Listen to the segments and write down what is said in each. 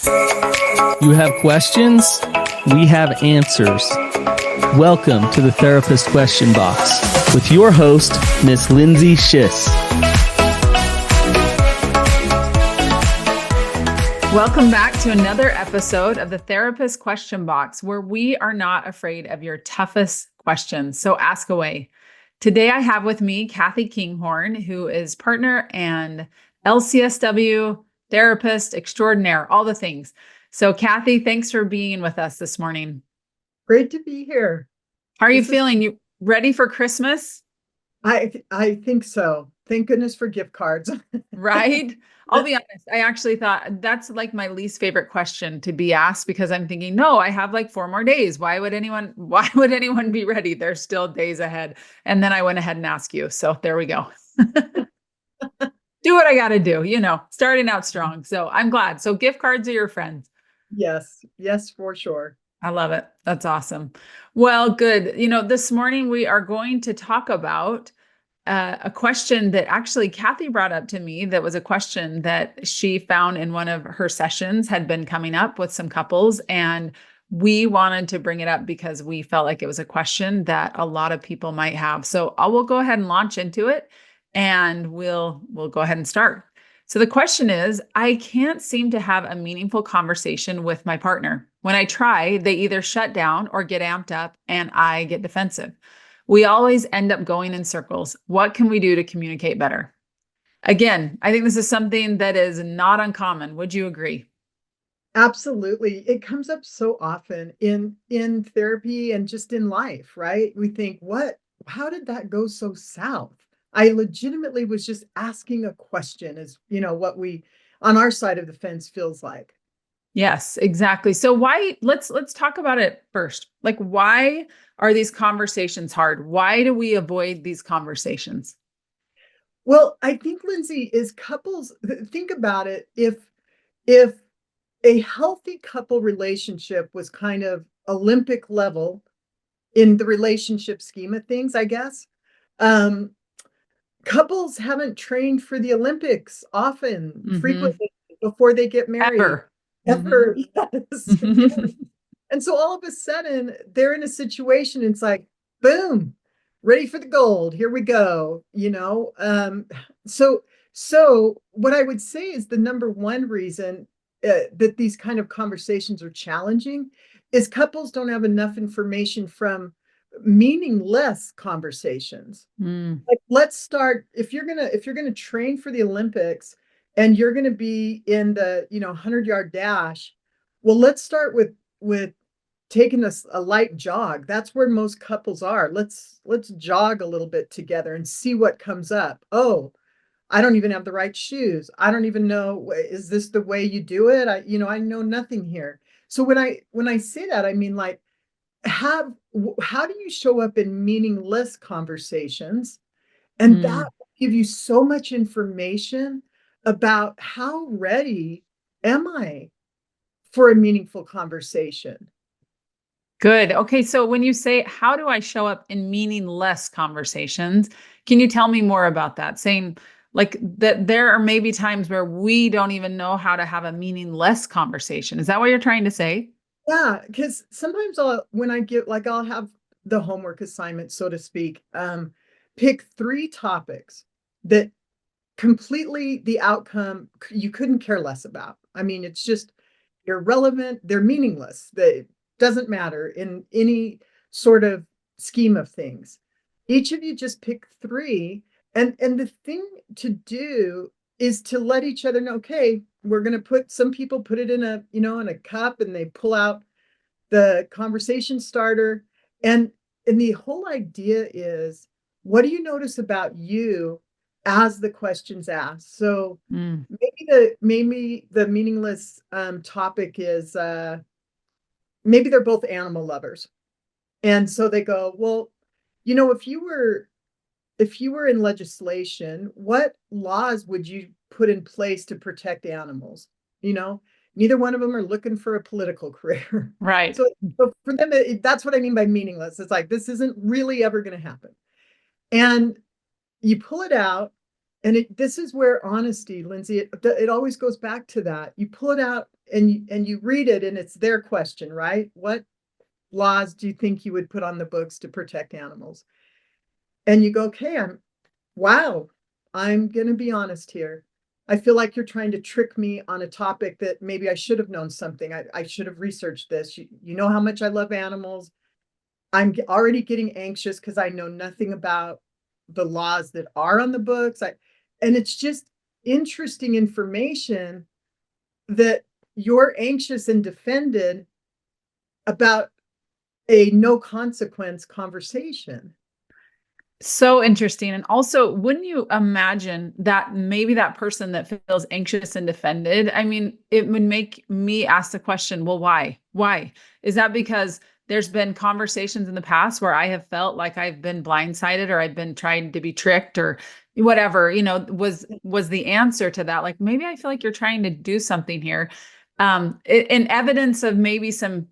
You have questions? We have answers. Welcome to the Therapist Question Box with your host, Miss Lindsay Schiss. Welcome back to another episode of the Therapist Question Box, where we are not afraid of your toughest questions. So ask away. Today I have with me Kathy Kinghorn, who is partner and LCSW therapist extraordinaire, all the things. So Kathy, thanks for being with us this morning. Great to be here. How are you feeling? You ready for Christmas? I think so. Thank goodness for gift cards. Right? I'll be honest. I actually thought that's like my least favorite question to be asked, because I'm thinking, no, I have like 4 more days. Why would anyone be ready? There's still days ahead. And then I went ahead and asked you. So there we go. Do what I got to do, starting out strong. So I'm glad. So gift cards are your friends. Yes, for sure. I love it. That's awesome. Well, good. This morning we are going to talk about a question that actually Kathy brought up to me. That was a question that she found in one of her sessions had been coming up with some couples. And we wanted to bring it up because we felt like it was a question that a lot of people might have. So I will go ahead and launch into it, and we'll go ahead and start. So the question is, I can't seem to have a meaningful conversation with my partner. When I try, they either shut down or get amped up, and I get defensive. We always end up going in circles. What can we do to communicate better? Again, I think this is something that is not uncommon. Would you agree? Absolutely. It comes up so often in therapy and just in life, right? We think, how did that go so south? I legitimately was just asking a question, is, what we on our side of the fence feels like. Yes, exactly. So let's talk about it first. Like, why are these conversations hard? Why do we avoid these conversations? Well, I think, Lindsay, is couples, think about it. If a healthy couple relationship was kind of Olympic level in the relationship scheme of things, I guess, couples haven't trained for the Olympics often, frequently before they get married. Ever. Yes. And so all of a sudden they're in a situation, it's like, boom, ready for the gold. Here we go. So what I would say is the number one reason that these kind of conversations are challenging is couples don't have enough information from meaningless conversations. Like, let's start, if you're gonna train for the Olympics and you're gonna be in the 100-yard dash, well, let's start with taking a light jog. That's where most couples are. Let's jog a little bit together and see what comes up. Oh, I don't even have the right shoes. I don't even know, is this the way you do it? I know nothing here. So when I say that, I mean, like, how do you show up in meaningless conversations? And that will give you so much information about how ready am I for a meaningful conversation. Good. Okay. So when you say, how do I show up in meaningless conversations? Can you tell me more about that? Saying like that there are maybe times where we don't even know how to have a meaningless conversation. Is that what you're trying to say? Yeah, because sometimes I'll have the homework assignment, so to speak, pick 3 topics that completely the outcome you couldn't care less about. I mean, it's just irrelevant. They're meaningless. They doesn't matter in any sort of scheme of things. Each of you just pick 3, and the thing to do is to let each other know, okay, we're going to some people put it in a cup, and they pull out the conversation starter. And the whole idea is, what do you notice about you as the question's asked? So maybe the meaningless topic is, maybe they're both animal lovers. And so they go, well, if you were in legislation, what laws would you put in place to protect animals? Neither one of them are looking for a political career. Right. So for them, that's what I mean by meaningless. It's like, this isn't really ever going to happen. And you pull it out, And this is where honesty, Lindsay, it always goes back to that. You pull it out and you read it, and it's their question, right? What laws do you think you would put on the books to protect animals? And you go, okay, wow, I'm going to be honest here. I feel like you're trying to trick me on a topic that maybe I should have known something. I should have researched this. You know how much I love animals. I'm already getting anxious because I know nothing about the laws that are on the books. And it's just interesting information that you're anxious and defended about a no consequence conversation. So interesting. And also, wouldn't you imagine that maybe that person that feels anxious and defended, I mean, it would make me ask the question, well, why? Why? Is that because there's been conversations in the past where I have felt like I've been blindsided or I've been trying to be tricked or whatever, was the answer to that? Like, maybe I feel like you're trying to do something here. In evidence of maybe some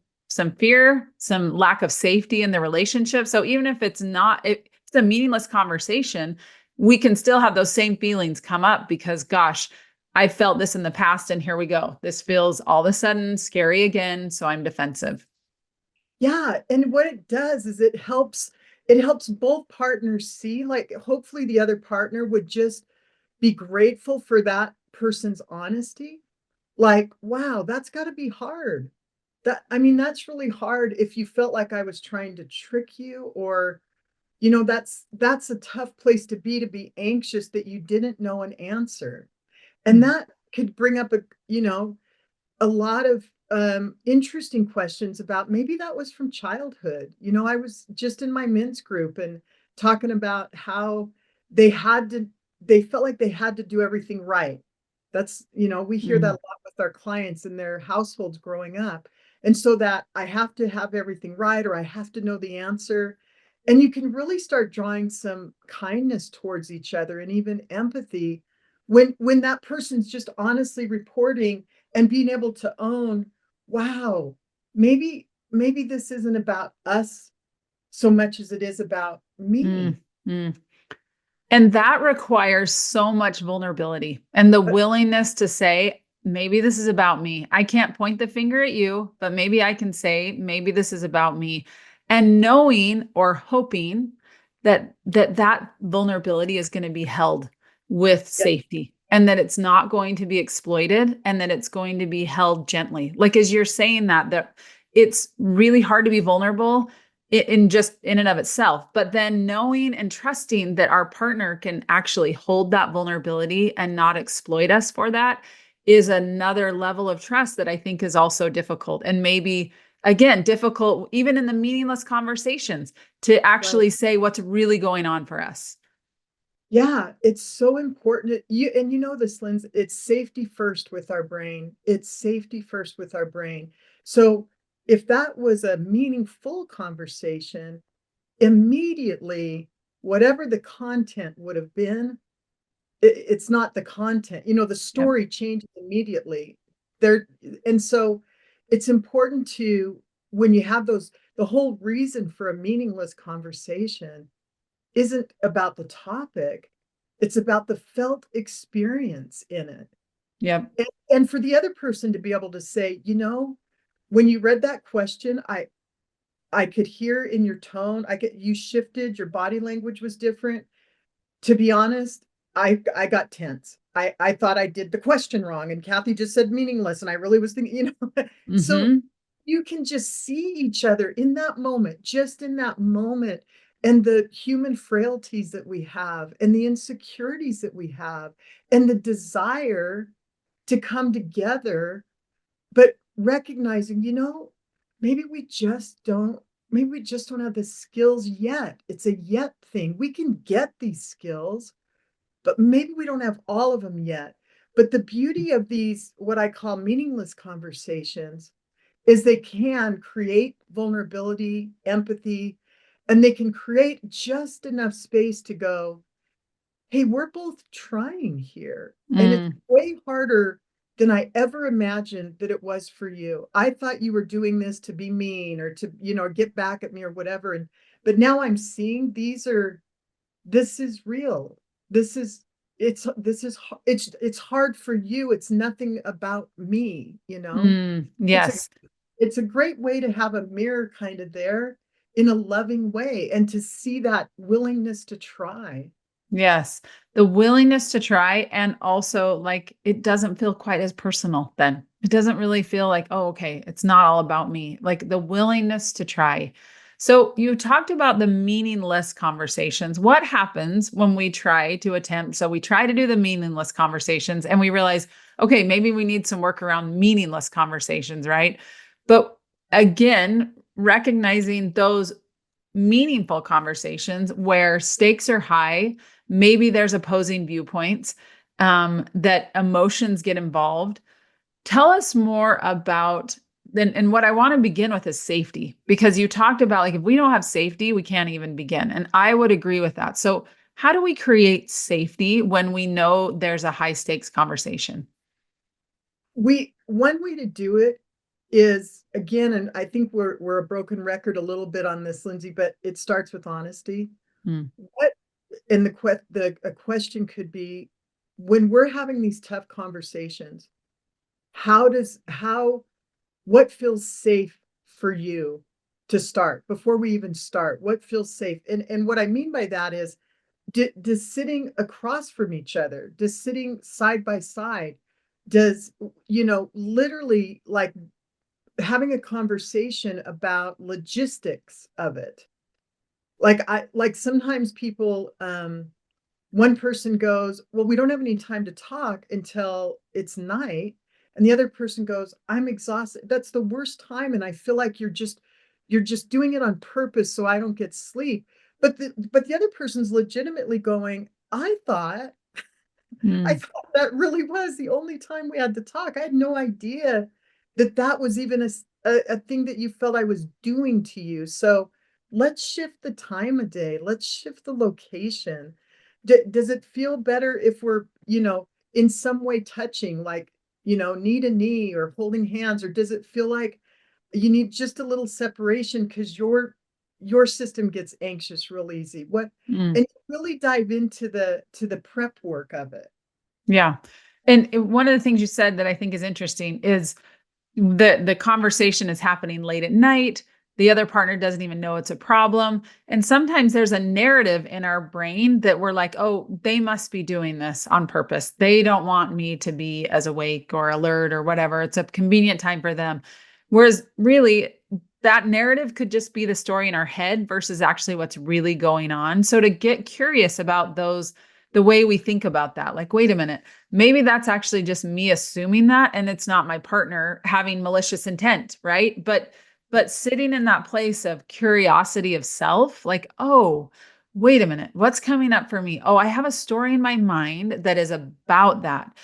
fear, some lack of safety in the relationship. So even if it's a meaningless conversation, we can still have those same feelings come up because, gosh, I felt this in the past and here we go. This feels all of a sudden scary again. So I'm defensive. Yeah. And what it does is it helps both partners see, like, hopefully the other partner would just be grateful for that person's honesty. Like, wow, that's got to be hard. I mean, that's really hard if you felt like I was trying to trick you, or that's a tough place to be anxious that you didn't know an answer. And that could bring up a lot of interesting questions about maybe that was from childhood. I was just in my men's group and talking about how they had to they felt like they had to do everything right. We hear that a lot with our clients in their households growing up. And so that I have to have everything right, or I have to know the answer. And you can really start drawing some kindness towards each other and even empathy when that person's just honestly reporting and being able to own, wow, maybe this isn't about us so much as it is about me. Mm-hmm. And that requires so much vulnerability and the willingness to say, maybe this is about me. I can't point the finger at you, but maybe I can say, maybe this is about me. And knowing or hoping that vulnerability is going to be held with Yeah. safety and that it's not going to be exploited and that it's going to be held gently. Like, as you're saying that it's really hard to be vulnerable in and of itself, but then knowing and trusting that our partner can actually hold that vulnerability and not exploit us for that is another level of trust that I think is also difficult, and maybe again difficult even in the meaningless conversations to actually say what's really going on for us. Yeah, it's so important. You know this, Lindsay, it's safety first with our brain. It's safety first with our brain. So if that was a meaningful conversation, immediately, whatever the content would have been, it's not the content. The Yep. story changes immediately. There, and so it's important to, when you have the whole reason for a meaningless conversation isn't about the topic, it's about the felt experience in it. Yep. And for the other person to be able to say, when you read that question, I could hear in your tone, you shifted, your body language was different. To be honest, I got tense. I thought I did the question wrong, and Kathy just said meaningless, and I really was thinking, so Mm-hmm. you can just see each other in that moment, just in that moment, and the human frailties that we have, and the insecurities that we have, and the desire to come together, but recognizing, maybe we just don't, maybe we just don't have the skills yet. It's a yet thing. We can get these skills, but maybe we don't have all of them yet. But the beauty of these, what I call meaningless conversations, is they can create vulnerability, empathy, and they can create just enough space to go, hey, we're both trying here. And it's Mm. way harder than I ever imagined that it was for you. I thought you were doing this to be mean or to, get back at me or whatever. But now I'm seeing this is real. This is it's hard for you. It's nothing about me, you know? It's a Yes. it's a great way to have a mirror kind of there in a loving way and to see that willingness to try. Yes. The willingness to try. And also, like, it doesn't feel quite as personal then. It doesn't really feel like, oh, okay, it's not all about me. Like the willingness to try. So, you talked about the meaningless conversations. What happens when we try to attempt? So, we try to do the meaningless conversations and we realize, okay, maybe we need some work around meaningless conversations, right? But again, recognizing those meaningful conversations where stakes are high, maybe there's opposing viewpoints, that emotions get involved. Tell us more about then. And what I want to begin with is safety, because you talked about like if we don't have safety, we can't even begin. And I would agree with that. So, how do we create safety when we know there's a high stakes conversation? One way to do it is, again, and I think we're a broken record a little bit on this, Lindsay, but it starts with honesty. Mm, What and the a question could be, when we're having these tough conversations, how what feels safe for you to start before we even start? What feels safe? And what I mean by that is, does sitting across from each other, does sitting side by side, does, literally, like, having a conversation about logistics of it. Like sometimes people, one person goes, well, we don't have any time to talk until it's night. And the other person goes, I'm exhausted. That's the worst time. And I feel like you're just doing it on purpose so I don't get sleep. But the other person's legitimately going, I mm, thought that really was the only time we had to talk. I had no idea that that was even a thing that you felt I was doing to you. So let's shift the time of day. Let's shift the location. Does it feel better if we're, in some way touching, like, knee to knee or holding hands? Or does it feel like you need just a little separation because your system gets anxious real easy? mm. And really dive into the prep work of it. Yeah. And one of the things you said that I think is interesting is the conversation is happening late at night. The other partner doesn't even know it's a problem. And sometimes there's a narrative in our brain that we're like, oh, they must be doing this on purpose. They don't want me to be as awake or alert or whatever. It's a convenient time for them. Whereas really, that narrative could just be the story in our head versus actually what's really going on. So to get curious about those, the way we think about that, like, wait a minute, maybe that's actually just me assuming that and it's not my partner having malicious intent, right? But sitting in that place of curiosity of self, like, oh, wait a minute, what's coming up for me? Oh, I have a story in my mind that is about that.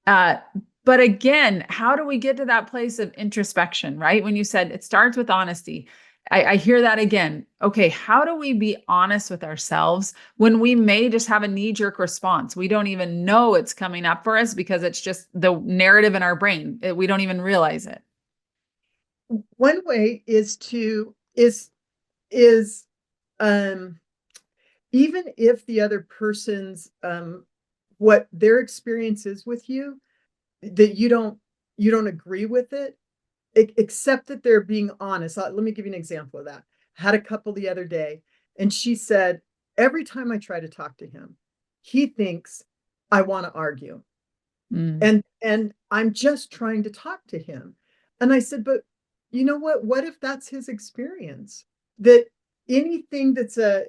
Uh, but again, how do we get to that place of introspection, right? When you said it starts with honesty, I hear that again. Okay, how do we be honest with ourselves when we may just have a knee jerk response? We don't even know it's coming up for us because it's just the narrative in our brain. We don't even realize it. One way is um even if the other person's, what their experience is with you, that you don't agree with it, accept that they're being honest. Let me give you an example of that. Had a couple the other day, and she said, every time I try to talk to him, he thinks I want to argue. Mm, And I'm just trying to talk to him. And I said, but you know what? What if that's his experience? That anything that's a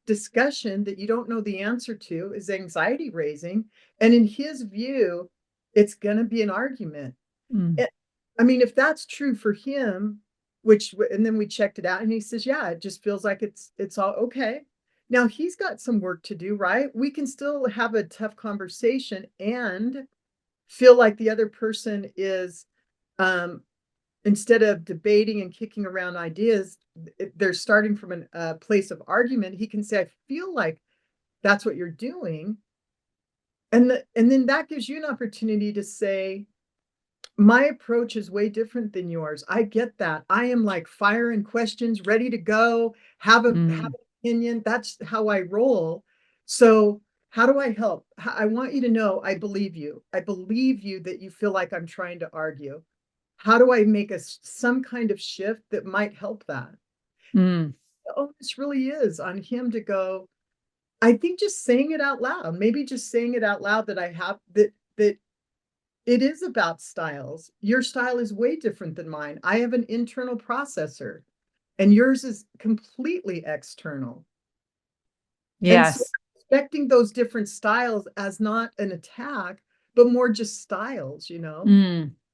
discussion that you don't know the answer to is anxiety raising. And in his view, it's going to be an argument. mm, And, I mean, if that's true for him, and then we checked it out, and he says, yeah, it just feels like it's all okay. Now he's got some work to do, right? We can still have a tough conversation and feel like the other person is, um, instead of debating and kicking around ideas, they're starting from a place of argument. He can say, I feel like that's what you're doing. And then that gives you an opportunity to say, my approach is way different than yours. I get that. I am like fire and questions, ready to go, have an mm, opinion. That's how I roll. So How do I help? I want you to know I believe you. I believe you that you feel like I'm trying to argue. How do I make some kind of shift that might help that? Mm, The onus really is on him to go, I think just saying it out loud, maybe just saying it out loud that I have that it is about styles. Your style is way different than mine. I have an internal processor and yours is completely external. And so yes. respecting those different styles as not an attack, but more just styles, you know?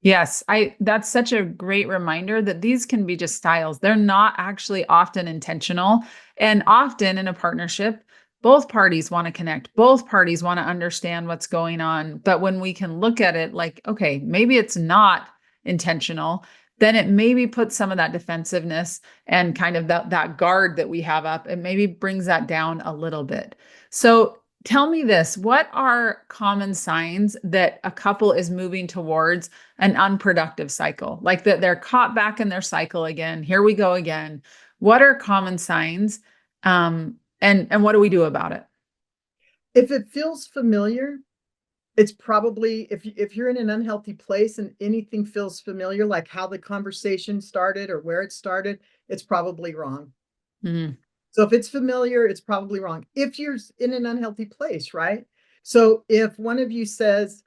Yes, that's such a great reminder that these can be just styles. They're not actually often intentional. And often in a partnership, both parties want to connect. Both parties want to understand what's going on. But when we can look at it like, okay, maybe it's not intentional, then it maybe puts some of that defensiveness and kind of that guard that we have up, and maybe brings that down a little bit. So tell me this, what are common signs that a couple is moving towards an unproductive cycle, like that they're caught back in their cycle again? Here we go again. What are common signs? And what do we do about it? If it feels familiar, it's probably if you're in an unhealthy place and anything feels familiar, like how the conversation started or where it started, it's probably wrong. Mm, So if it's familiar, it's probably wrong. If you're in an unhealthy place, right? So if one of you says,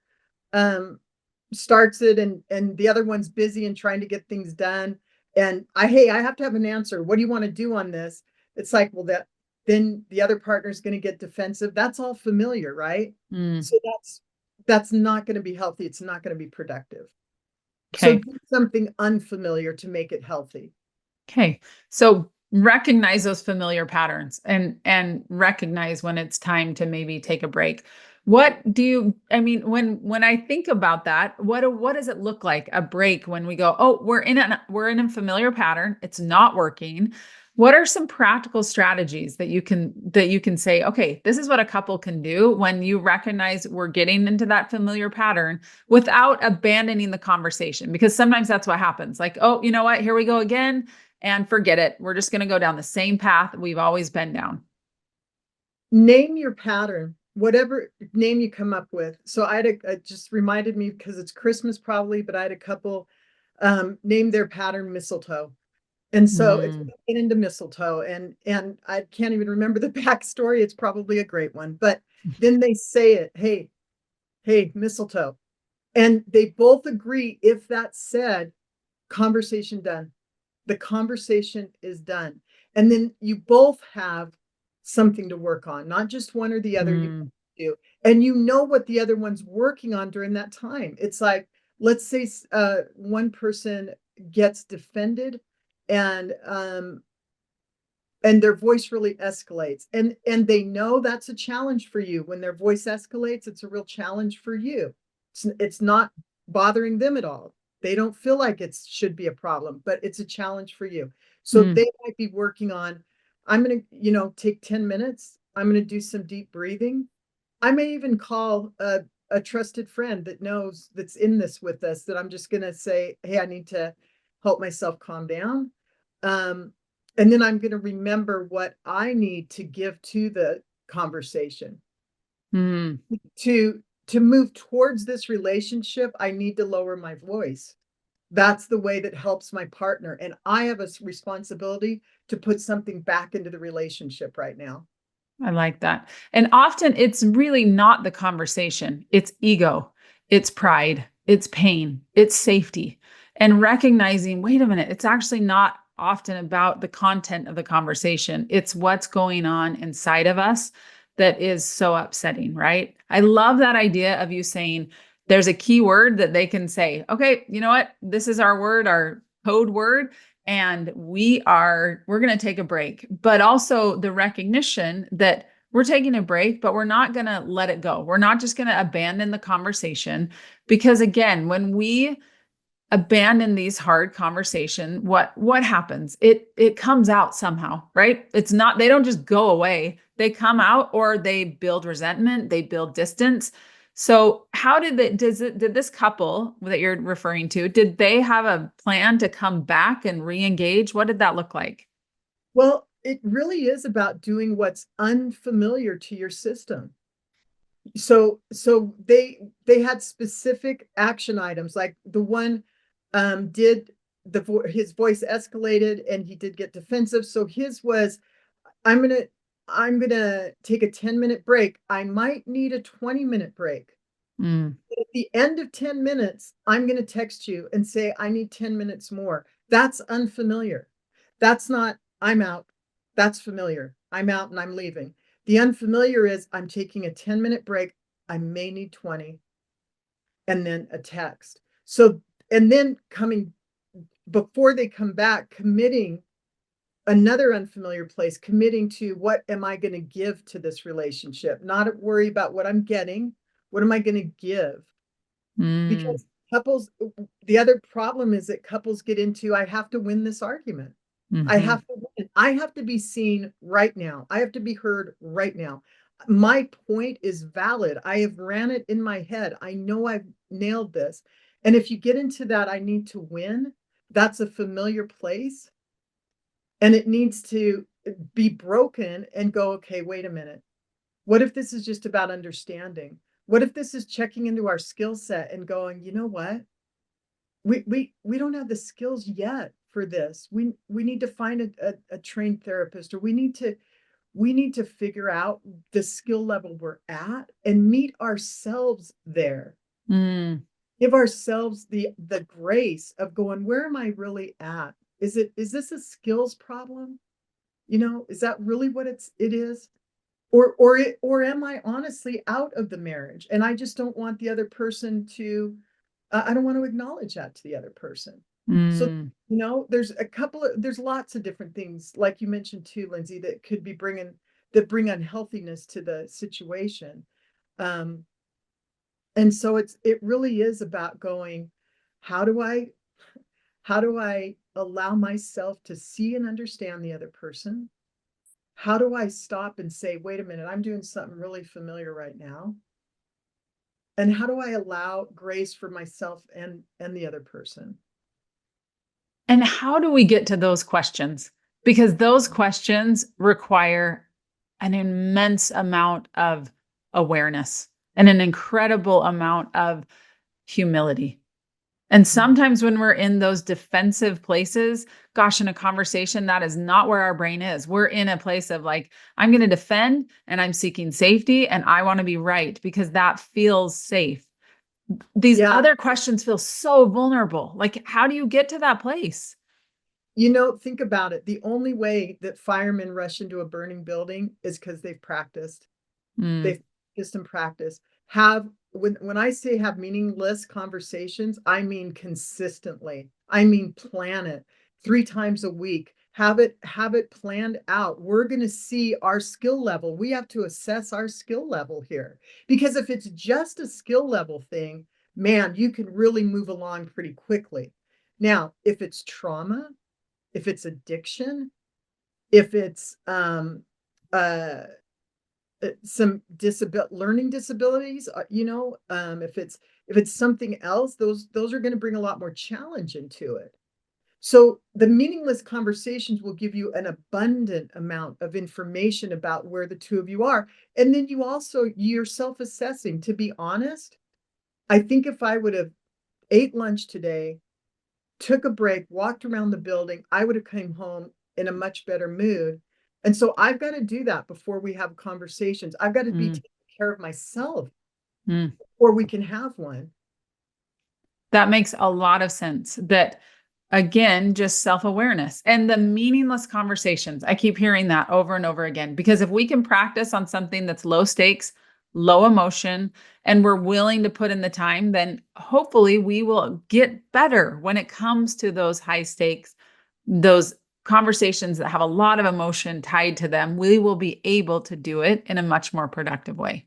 um, starts it and the other one's busy and trying to get things done, and hey, I have to have an answer. What do you want to do on this? It's like, well, that then the other partner's going to get defensive. That's all familiar, right? mm, So that's not going to be healthy. It's not going to be productive. So okay. do something unfamiliar to make it healthy. Okay. So recognize those familiar patterns and recognize when it's time to maybe take a break. What do you, I mean, when I think about that, what does it look like, a break, when we go, oh, we're in a familiar pattern, it's not working. What are some practical strategies that you can say, okay, this is what a couple can do when you recognize we're getting into that familiar pattern without abandoning the conversation? Because sometimes that's what happens. Like, oh, you know what? Here we go again, and forget it. We're just going to go down the same path we've always been down. Name your pattern, whatever name you come up with. So it just reminded me because it's Christmas probably, but I had a couple name their pattern mistletoe. And so it's Mm, get into mistletoe, and I can't even remember the backstory. It's probably a great one, but then they say it, hey, mistletoe. And they both agree, if that's said, conversation done. The conversation is done. And then you both have something to work on, not just one or the other you mm, do. And you know what the other one's working on during that time. It's like, let's say one person gets defended and and their voice really escalates, and they know that's a challenge for you. When their voice escalates, it's a real challenge for you. It's not bothering them at all. They don't feel like it should be a problem, but it's a challenge for you. So mm, they might be working on, I'm going to, take 10 minutes. I'm going to do some deep breathing. I may even call a trusted friend that knows, that's in this with us, that I'm just going to say, hey, I need to help myself calm down. Um, and then I'm going to remember what I need to give to the conversation. mm. To move towards this relationship, I need to lower my voice. That's the way that helps my partner. And I have a responsibility to put something back into the relationship right now. I like that. And often it's really not the conversation, it's ego, it's pride, it's pain, it's safety. And recognizing, wait a minute, it's actually not often about the content of the conversation, it's what's going on inside of us that is so upsetting, right? I love that idea of you saying there's a key word that they can say, okay, you know what? This is our word, our code word, and we're going to take a break. But also the recognition that we're taking a break, but we're not going to let it go. We're not just going to abandon the conversation, because again, when we abandon these hard conversation, what happens? It comes out somehow, right? It's not, they don't just go away. They come out, or they build resentment, they build distance. So how did this couple that you're referring to, did they have a plan to come back and re-engage? What did that look like? Well, it really is about doing what's unfamiliar to your system. So they had specific action items, like the one did his voice escalated and he did get defensive. So his was, I'm gonna I'm gonna take a 10-minute break. I might need a 20-minute break. Mm, But at the end of 10 minutes, I'm gonna text you and say I need 10 minutes more. That's unfamiliar. That's not I'm out. That's familiar. I'm out and I'm leaving. The unfamiliar is I'm taking a 10-minute break. I may need 20, and then a text. So, and then coming before they come back, committing another unfamiliar place, committing to what am I going to give to this relationship? Not worry about what I'm getting. What am I going to give? mm, Because couples, the other problem is that couples get into, I have to win this argument. I mhm, have to win. I have to be seen right now. I have to be heard right now. My point is valid. I have ran it in my head. I know I've nailed this. And if you get into that, I need to win. That's a familiar place. And it needs to be broken and go, okay, wait a minute. What if this is just about understanding? What if this is checking into our skill set and going, you know what? We don't have the skills yet for this. We need to find a trained therapist, or we need to figure out the skill level we're at and meet ourselves there. mm, Give ourselves the grace of going, where am I really at? Is this a skills problem? You know, is that really what it is? Or am I honestly out of the marriage and I just don't want the other person to I don't want to acknowledge that to the other person. So, mm. there's lots of different things, like you mentioned too, Lindsay, that could be that bring unhealthiness to the situation. Um, and so it really is about going, how do I, how do I allow myself to see and understand the other person? How do I stop and say, wait a minute, I'm doing something really familiar right now? And how do I allow grace for myself and the other person? And how do we get to those questions? Because those questions require an immense amount of awareness and an incredible amount of humility. And sometimes when we're in those defensive places, gosh, in a conversation, that is not where our brain is. We're in a place of like, I'm going to defend and I'm seeking safety and I want to be right because that feels safe. These Yeah. other questions feel so vulnerable. Like, how do you get to that place? Think about it. The only way that firemen rush into a burning building is because they've practiced. Mm, They've practiced and practiced. Have when I say have meaningless conversations, I mean consistently. I mean plan it 3 times a week. Have it planned out. We're going to see our skill level. We have to assess our skill level here. Because if it's just a skill level thing, man, you can really move along pretty quickly. Now, if it's trauma, if it's addiction, if it's uh some learning disabilities, if it's something else, those are going to bring a lot more challenge into it. So the meaningless conversations will give you an abundant amount of information about where the two of you are. And then you're self-assessing. To be honest, I think if I would have ate lunch today, took a break, walked around the building, I would have come home in a much better mood. And so I've got to do that before we have conversations. I've got to be mm, taking care of myself mm. before we can have one. That makes a lot of sense. That again, just self awareness and the meaningless conversations. I keep hearing that over and over again because if we can practice on something that's low stakes, low emotion, and we're willing to put in the time, then hopefully we will get better when it comes to those high stakes, those conversations that have a lot of emotion tied to them. We will be able to do it in a much more productive way.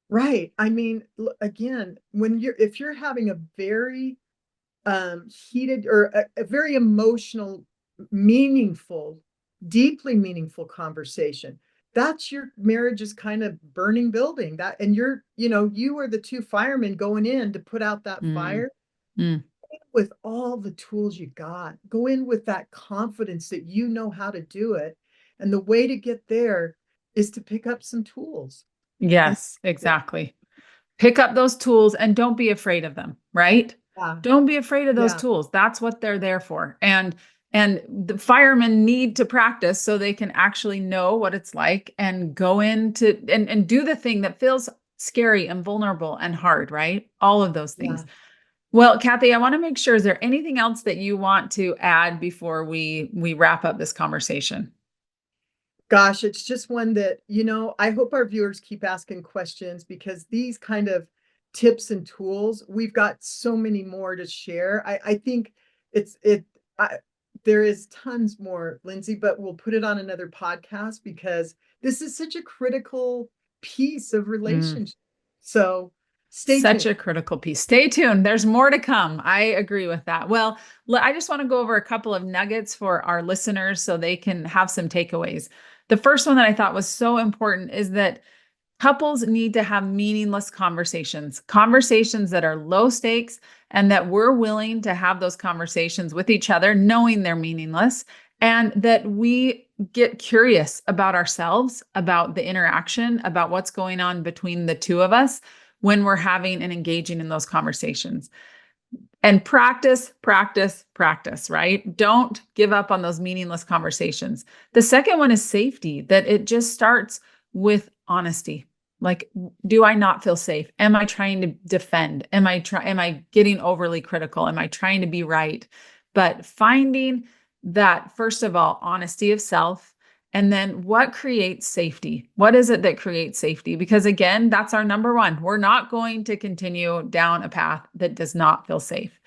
Right. I mean, again, if you're having a very heated or a very emotional, meaningful, deeply meaningful conversation, that's your marriage is kind of burning building that, and you are the two firemen going in to put out that Mm, fire mm. with all the tools you got. Go in with that confidence that you know how to do it. And the way to get there is to pick up some tools. Yes, exactly. Pick up those tools and don't be afraid of them, right? Yeah. Don't be afraid of those Yeah. tools. That's what they're there for. And the firemen need to practice so they can actually know what it's like and go into and do the thing that feels scary and vulnerable and hard, right? All of those things. Yeah. Well, Kathy, I want to make sure, is there anything else that you want to add before we wrap up this conversation? Gosh, it's just one that, I hope our viewers keep asking questions, because these kind of tips and tools, we've got so many more to share. I think it's it I, there is tons more, Lindsay, but we'll put it on another podcast, because this is such a critical piece of relationship. So stay Such tuned. a critical piece. Stay tuned. There's more to come. I agree with that. Well, I just want to go over a couple of nuggets for our listeners so they can have some takeaways. The first one that I thought was so important is that couples need to have meaningless conversations, conversations that are low stakes, and that we're willing to have those conversations with each other, knowing they're meaningless, and that we get curious about ourselves, about the interaction, about what's going on between the two of us when we're having and engaging in those conversations. And practice, practice, practice, right? Don't give up on those meaningless conversations. The second one is safety, that it just starts with honesty. Like, do I not feel safe? Am I trying to defend? Am I getting overly critical? Am I trying to be right? But finding that, first of all, honesty of self, and then what creates safety? What is it that creates safety? Because again, that's our number one. We're not going to continue down a path that does not feel safe.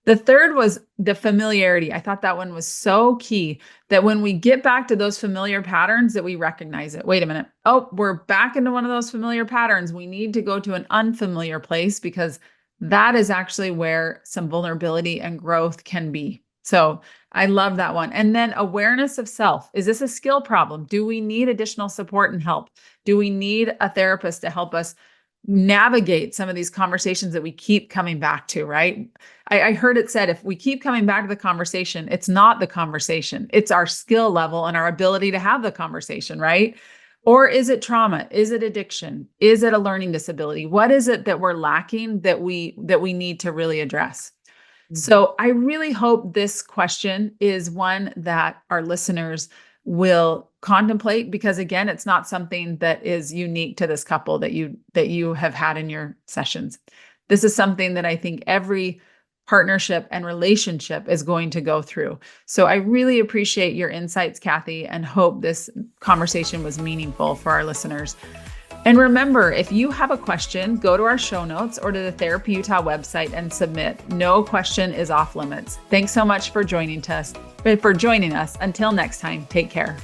The third was the familiarity. I thought that one was so key, that when we get back to those familiar patterns, that we recognize it. Wait a minute. Oh, we're back into one of those familiar patterns. We need to go to an unfamiliar place, because that is actually where some vulnerability and growth can be. So I love that one. And then awareness of self. Is this a skill problem? Do we need additional support and help? Do we need a therapist to help us navigate some of these conversations that we keep coming back to, right? I heard it said, if we keep coming back to the conversation, it's not the conversation, it's our skill level and our ability to have the conversation, right? Or is it trauma? Is it addiction? Is it a learning disability? What is it that we're lacking that we need to really address? So I really hope this question is one that our listeners will contemplate, because again, it's not something that is unique to this couple that you have had in your sessions. This is something that I think every partnership and relationship is going to go through. So I really appreciate your insights, Kathy, and hope this conversation was meaningful for our listeners. And remember, if you have a question, go to our show notes or to the Therapy Utah website and submit. No question is off limits. Thanks so much for joining us. Until next time, take care.